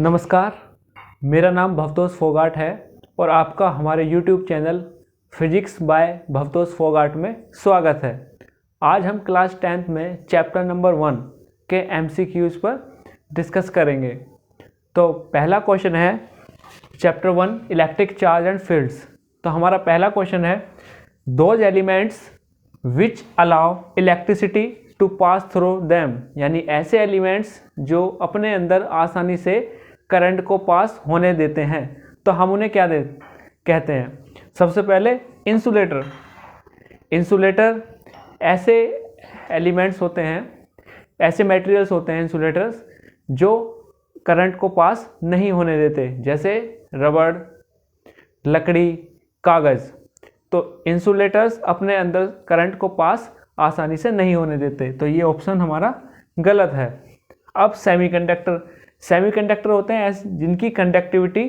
नमस्कार, मेरा नाम भवतोष फोगाट है और आपका हमारे YouTube channel physics by Bhavtosh Phogat में स्वागत है। आज हम क्लास 10th में चैप्टर नंबर 1 के MCQs पर डिस्कस करेंगे। तो पहला क्वेश्चन है chapter 1 electric charge and fields. तो हमारा पहला क्वेश्चन है those elements which allow electricity to pass through them, यानी ऐसे एलिमेंट्स जो अपने अंदर आसानी से करंट को पास होने देते हैं, तो हम उन्हें क्या कहते हैं। सबसे पहले इंसुलेटर ऐसे एलिमेंट्स होते हैं, ऐसे मटेरियल्स होते हैं इंसुलेटर्स जो करंट को पास नहीं होने देते, जैसे रबड़, लकड़ी, कागज़। तो इंसुलेटर्स अपने अंदर करंट को पास आसानी से नहीं होने देते, तो ये ऑप्शन हमारा गलत है। अब सेमीकंडक्टर होते हैं जिनकी कंडक्टिविटी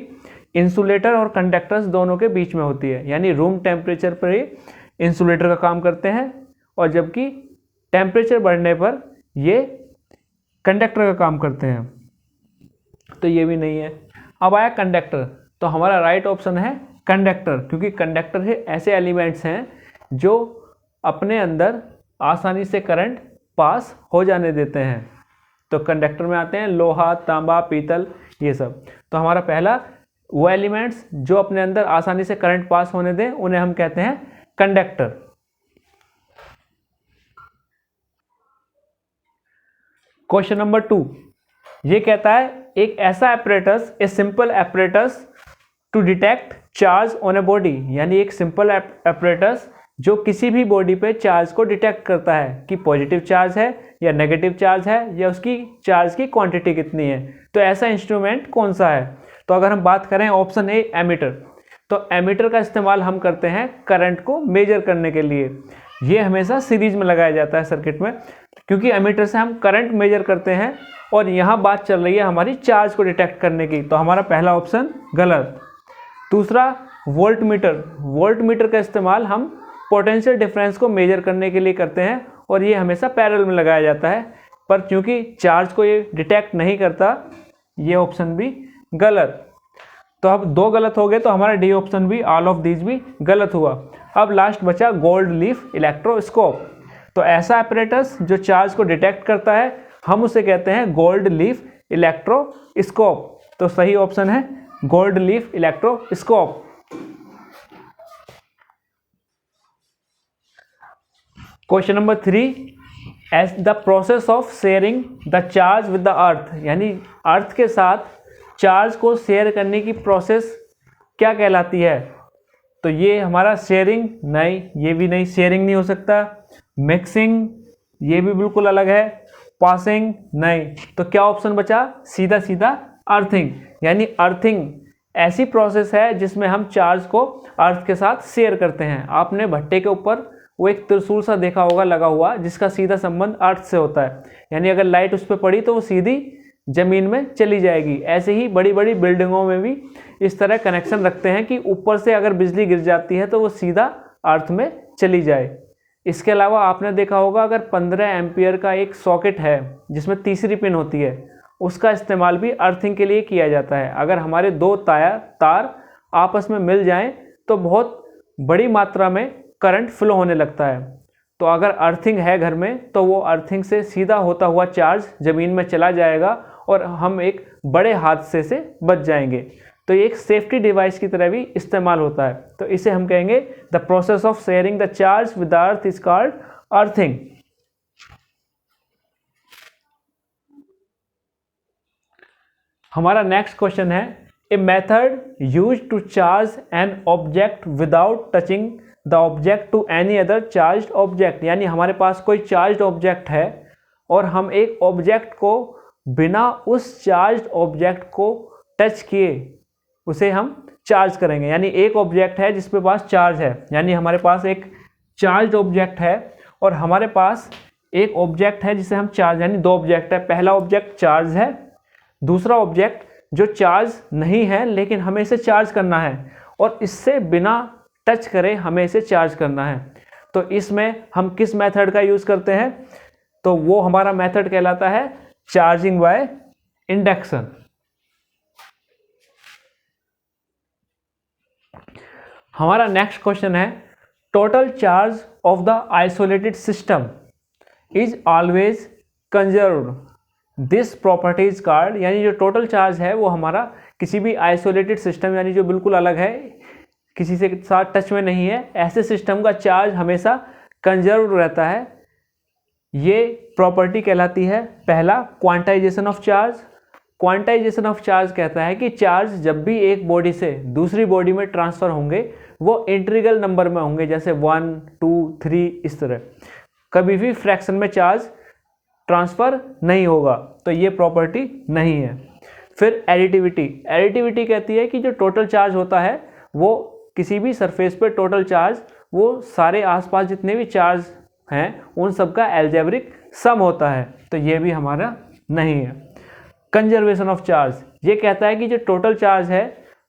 इंसुलेटर और कंडक्टर्स दोनों के बीच में होती है, यानी रूम टेम्परेचर पर ये इंसुलेटर का काम करते हैं और जबकि टेम्परेचर बढ़ने पर ये कंडक्टर का काम करते हैं। तो ये भी नहीं है। अब आया कंडक्टर, तो हमारा राइट ऑप्शन है कंडक्टर, क्योंकि कंडक्टर ऐसे एलिमेंट्स हैं जो अपने अंदर आसानी से करंट पास हो जाने देते हैं। तो कंडक्टर में आते हैं लोहा, तांबा, पीतल, ये सब। तो हमारा पहला वो एलिमेंट्स जो अपने अंदर आसानी से करंट पास होने दें उन्हें हम कहते हैं कंडक्टर। क्वेश्चन नंबर 2 ये कहता है एक ऐसा apparatus, a simple apparatus to detect charge on a body, यानी एक सिंपल एपरेटस जो किसी भी बॉडी पे चार्ज को डिटेक्ट करता है कि पॉजिटिव चार्ज है या नेगेटिव चार्ज है या उसकी चार्ज की क्वांटिटी कितनी है। तो ऐसा इंस्ट्रूमेंट कौन सा है। तो अगर हम बात करें ऑप्शन ए एमीटर, तो एमीटर का इस्तेमाल हम करते हैं करंट को मेजर करने के लिए। ये हमेशा सीरीज में लगाया जाता है सर्किट में, क्योंकि एमीटर से हम करंट मेजर करते हैं और यहाँ बात चल रही है हमारी चार्ज को डिटेक्ट करने की। तो हमारा पहला ऑप्शन गलत। दूसरा वोल्ट मीटर का इस्तेमाल हम पोटेंशियल डिफरेंस को मेजर करने के लिए करते हैं और ये हमेशा पैरेलल में लगाया जाता है, पर क्योंकि चार्ज को ये डिटेक्ट नहीं करता, ये ऑप्शन भी गलत। तो अब 2 गलत हो गए, तो हमारा डी ऑप्शन भी, ऑल ऑफ दीज भी गलत हुआ। अब लास्ट बचा गोल्ड लीफ इलेक्ट्रोस्कोप। तो ऐसा एपरेटस जो चार्ज को डिटेक्ट करता है हम उसे कहते हैं गोल्ड लीफ इलेक्ट्रोस्कोप। तो सही ऑप्शन है gold leaf electroscope. Question number 3 as the process of sharing the charge with the earth, यानी अर्थ के साथ चार्ज को शेयर करने की प्रोसेस क्या कहलाती है। तो ये हमारा शेयरिंग नहीं, ये भी नहीं, शेयरिंग नहीं हो सकता। मिक्सिंग, ये भी बिल्कुल अलग है। पासिंग नहीं। तो क्या ऑप्शन बचा, सीधा अर्थिंग, यानी अर्थिंग ऐसी प्रोसेस है जिसमें हम चार्ज को अर्थ के साथ शेयर करते हैं। आपने भट्टे के ऊपर वो एक त्रिशूल सा देखा होगा लगा हुआ, जिसका सीधा संबंध अर्थ से होता है, यानी अगर लाइट उस पर पड़ी तो वो सीधी जमीन में चली जाएगी। ऐसे ही बड़ी बड़ी बिल्डिंगों में भी इस तरह कनेक्शन रखते हैं कि ऊपर से अगर बिजली गिर जाती है तो वो सीधा अर्थ में चली जाए। इसके अलावा आपने देखा होगा अगर 15 एम्पियर का एक सॉकेट है जिसमें तीसरी पिन होती है, उसका इस्तेमाल भी अर्थिंग के लिए किया जाता है। अगर हमारे 2 तार आपस में मिल जाएं तो बहुत बड़ी मात्रा में करंट फ्लो होने लगता है। तो अगर अर्थिंग है घर में तो वो अर्थिंग से सीधा होता हुआ चार्ज ज़मीन में चला जाएगा और हम एक बड़े हादसे से बच जाएंगे। तो ये एक सेफ्टी डिवाइस की तरह भी इस्तेमाल होता है। तो इसे हम कहेंगे the process of sharing the charge with the earth is called earthing. हमारा नेक्स्ट क्वेश्चन है a method used to charge an object without touching the object to any other charged object, यानी हमारे पास कोई चार्ज्ड ऑब्जेक्ट है और हम एक object को बिना उस चार्ज्ड ऑब्जेक्ट को टच किए उसे हम चार्ज करेंगे। यानी एक ऑब्जेक्ट है जिसके पास चार्ज है, यानी हमारे पास एक चार्ज्ड ऑब्जेक्ट है और हमारे पास एक ऑब्जेक्ट है जिसे हम चार्ज, यानी 2 ऑब्जेक्ट है। पहला ऑब्जेक्ट चार्ज है, दूसरा ऑब्जेक्ट जो चार्ज नहीं है लेकिन हमें इसे चार्ज करना है और इससे बिना टच करे हमें इसे चार्ज करना है। तो इसमें हम किस मेथड का यूज़ करते हैं, तो वो हमारा मेथड कहलाता है चार्जिंग बाय इंडक्शन। हमारा नेक्स्ट क्वेश्चन है total charge of the isolated system is always conserved this property is called, यानी जो टोटल चार्ज है वो हमारा किसी भी आइसोलेटेड सिस्टम यानी जो बिल्कुल अलग है, किसी से साथ टच में नहीं है, ऐसे सिस्टम का चार्ज हमेशा कंजर्व्ड रहता है। ये प्रॉपर्टी कहलाती है पहला quantization of charge. Quantization of charge कहता है कि चार्ज जब भी एक बॉडी से दूसरी बॉडी में ट्रांसफ़र होंगे वो इंटीग्रल नंबर में होंगे, जैसे 1, 2, 3 इस तरह, कभी भी फ्रैक्शन में चार्ज ट्रांसफ़र नहीं होगा, तो ये प्रॉपर्टी नहीं है। फिर एडिटिविटी, एडिटिविटी कहती है कि जो टोटल चार्ज होता है वो किसी भी सरफेस पे टोटल चार्ज वो सारे आसपास जितने भी चार्ज हैं उन सब का एल्जेब्रिक सम होता है, तो ये भी हमारा नहीं है। कंजर्वेशन ऑफ चार्ज ये कहता है कि जो टोटल चार्ज है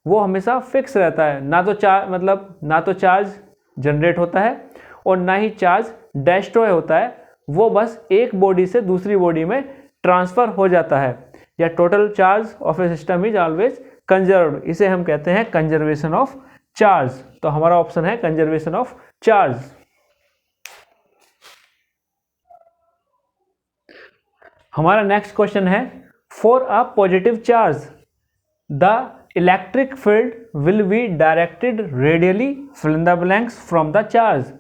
वो हमेशा फिक्स रहता है, ना तो चार्ज जनरेट होता है और ना ही चार्ज डेस्ट्रॉय होता है, वो बस एक बॉडी से दूसरी बॉडी में ट्रांसफ़र हो जाता है। या total charge of A system is always conserved, इसे हम कहते हैं कंजर्वेशन ऑफ चार्ज। तो हमारा ऑप्शन है कंजर्वेशन ऑफ चार्ज। हमारा नेक्स्ट क्वेश्चन है for a positive charge the electric field will be directed radially fill in the blanks from the charge,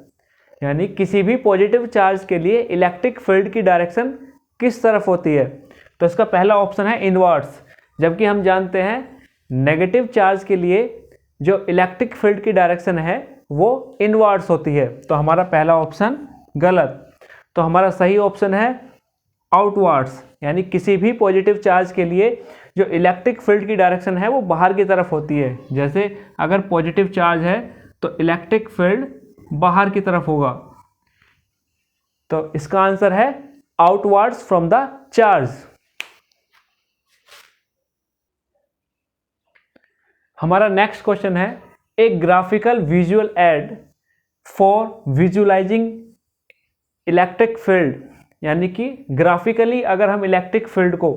यानी किसी भी पॉजिटिव चार्ज के लिए इलेक्ट्रिक फील्ड की डायरेक्शन किस तरफ होती है, तो इसका पहला ऑप्शन है इनवर्स, जबकि हम जानते हैं नेगेटिव चार्ज के लिए जो इलेक्ट्रिक फील्ड की डायरेक्शन है वो इनवर्स होती है, तो हमारा पहला ऑप्शन गलत। तो हमारा सही ऑप्शन है आउटवर्ड्स, यानी किसी भी पॉजिटिव चार्ज के लिए जो इलेक्ट्रिक फील्ड की डायरेक्शन है वो बाहर की तरफ होती है। जैसे अगर पॉजिटिव चार्ज है तो इलेक्ट्रिक फील्ड बाहर की तरफ होगा, तो इसका आंसर है आउटवर्ड्स फ्रॉम द चार्ज। हमारा नेक्स्ट क्वेश्चन है a graphical visual aid for visualising electric field, यानी कि ग्राफिकली अगर हम इलेक्ट्रिक फील्ड को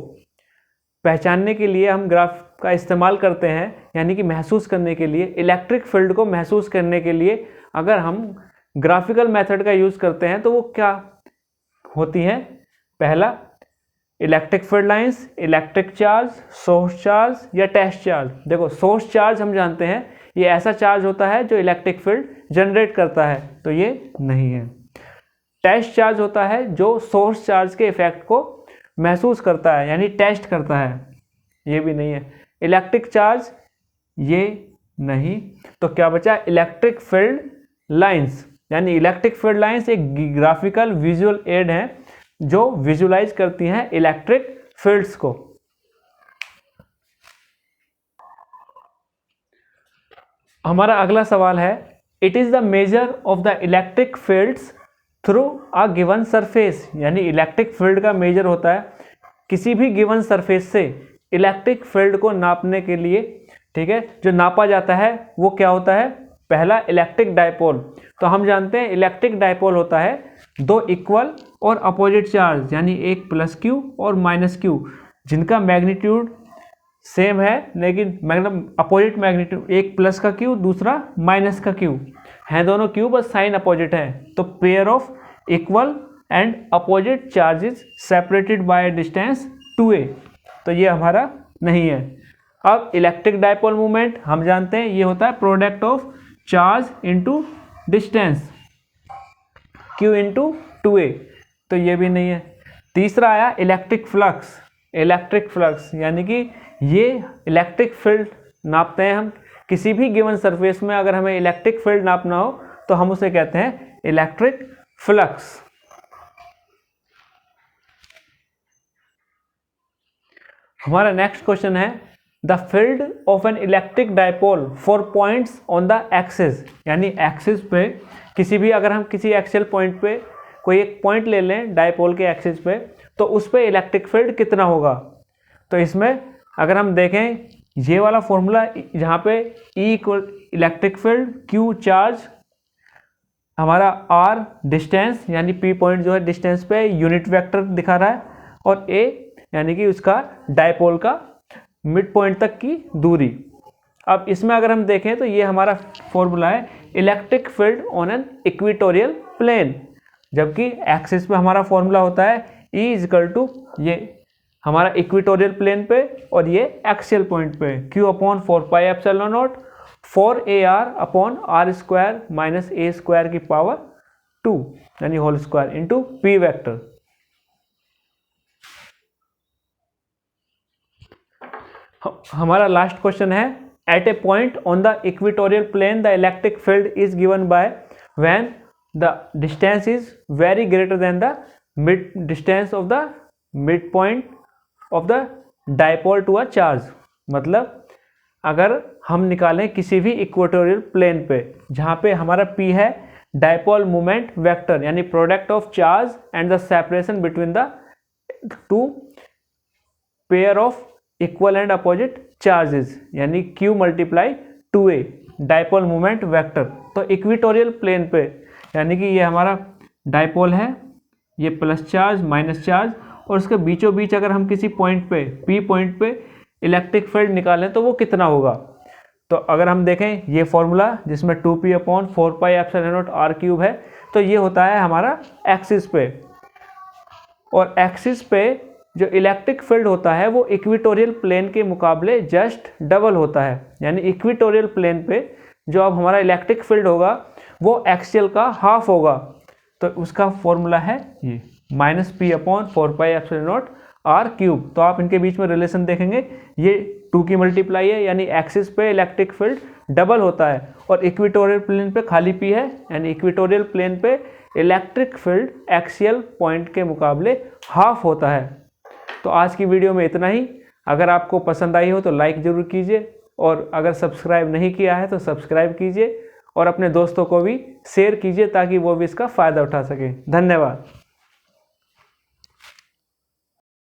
पहचानने के लिए हम ग्राफ का इस्तेमाल करते हैं, यानी कि महसूस करने के लिए, इलेक्ट्रिक फील्ड को महसूस करने के लिए अगर हम ग्राफिकल मेथड का यूज़ करते हैं तो वो क्या होती हैं? पहला electric field lines, electric charge, source charge या टेस्ट चार्ज। देखो सोर्स चार्ज हम जानते हैं ये ऐसा चार्ज होता है जो इलेक्ट्रिक फील्ड जनरेट करता है, तो ये नहीं है। टेस्ट चार्ज होता है जो सोर्स चार्ज के इफेक्ट को महसूस करता है, यानी टेस्ट करता है, ये भी नहीं है। इलेक्ट्रिक चार्ज ये नहीं, तो क्या बचा? इलेक्ट्रिक फील्ड लाइंस, यानी इलेक्ट्रिक फील्ड लाइंस एक ग्राफिकल विजुअल एड है जो विजुलाइज करती हैं इलेक्ट्रिक फील्ड्स को। हमारा अगला सवाल है it is the measure of the electric fields through a given surface, यानी इलेक्ट्रिक फील्ड का मेजर होता है किसी भी गिवन सरफेस से इलेक्ट्रिक फील्ड को नापने के लिए, ठीक है। जो नापा जाता है वो क्या होता है? पहला इलेक्ट्रिक डायपोल, तो हम जानते हैं इलेक्ट्रिक डायपोल होता है दो इक्वल और अपोजिट चार्ज, यानी एक प्लस क्यू और माइनस क्यू, जिनका मैग्नीट्यूड सेम है लेकिन मतलब अपोजिट मैग्नीट्यूड, एक प्लस का क्यू दूसरा माइनस का क्यू हैं, दोनों क्यू बस साइन अपोजिट है, तो pair of equal and opposite charges separated by distance 2a, तो ये हमारा नहीं है। अब इलेक्ट्रिक डायपोल मोमेंट हम जानते हैं ये होता है product of charge into distance q into 2a, तो ये भी नहीं है। तीसरा आया इलेक्ट्रिक फ्लक्स, इलेक्ट्रिक फ्लक्स यानी कि ये इलेक्ट्रिक फील्ड नापते हैं हम किसी भी गिवन सरफेस में, अगर हमें इलेक्ट्रिक फील्ड नापना हो तो हम उसे कहते हैं इलेक्ट्रिक फ्लक्स। हमारा नेक्स्ट क्वेश्चन है the field of an electric dipole for points on the axis, यानी एक्सिस पे किसी भी, अगर हम किसी एक्सियल पॉइंट पे कोई एक पॉइंट ले लें डायपोल के एक्सिस पे, तो उस पे इलेक्ट्रिक फील्ड कितना होगा। तो इसमें अगर हम देखें ये वाला फॉर्मूला जहाँ पे E equal electric field, Q charge, हमारा R डिस्टेंस यानी P पॉइंट जो है डिस्टेंस पे यूनिट वेक्टर दिखा रहा है, और A यानी कि उसका डायपोल का मिड पॉइंट तक की दूरी, अब इसमें अगर हम देखें तो ये हमारा फॉर्मूला है electric field on an equatorial plane, जबकि एक्सिस पे हमारा फॉर्मूला होता है E इजकल टू ये हमारा इक्वेटोरियल प्लेन पे और ये एक्सियल पॉइंट पे Q upon 4πε0 4AR upon R square minus A square की पावर 2 यानी whole square into P vector. हमारा लास्ट क्वेश्चन है at a point on the equatorial plane the electric field is given by when the distance is very greater than the mid distance of the mid point of the dipole to a charge. मतलब अगर हम निकालें किसी भी equatorial plane पे जहाँ पे हमारा P है डायपोल मोमेंट वेक्टर यानी product of charge and the separation between the two pair of equal and opposite charges यानी Q multiply 2A dipole moment vector. तो इक्वेटोरियल प्लेन पे यानी कि ये हमारा डायपोल है, ये प्लस चार्ज माइनस चार्ज, और उसके बीचों बीच अगर हम किसी पॉइंट पे P पॉइंट पे इलेक्ट्रिक फील्ड निकालें तो वो कितना होगा। तो अगर हम देखें ये फॉर्मूला जिसमें 2P अपॉन 4πε0 r³ है, तो ये होता है हमारा एक्सिस पे, और एक्सिस पे जो इलेक्ट्रिक फील्ड होता है वो इक्वेटोरियल प्लेन के मुकाबले जस्ट डबल होता है। यानी इक्वेटोरियल प्लेन पे जो अब हमारा इलेक्ट्रिक फील्ड होगा वो एक्सियल का हाफ होगा। तो उसका फॉर्मूला है ये -P अपॉन 4πε0 r³। तो आप इनके बीच में रिलेशन देखेंगे, ये 2 की मल्टीप्लाई है यानी एक्सिस पे इलेक्ट्रिक फील्ड डबल होता है और इक्वेटोरियल प्लेन पे खाली P है यानी इक्वेटोरियल प्लेन पे इलेक्ट्रिक फील्ड एक्सियल पॉइंट के मुकाबले हाफ होता है। तो आज की वीडियो में इतना ही। अगर आपको पसंद आई हो तो लाइक ज़रूर कीजिए, और अगर सब्सक्राइब नहीं किया है तो सब्सक्राइब कीजिए और अपने दोस्तों को भी शेयर कीजिए ताकि वो भी इसका फ़ायदा उठा सकें। धन्यवाद।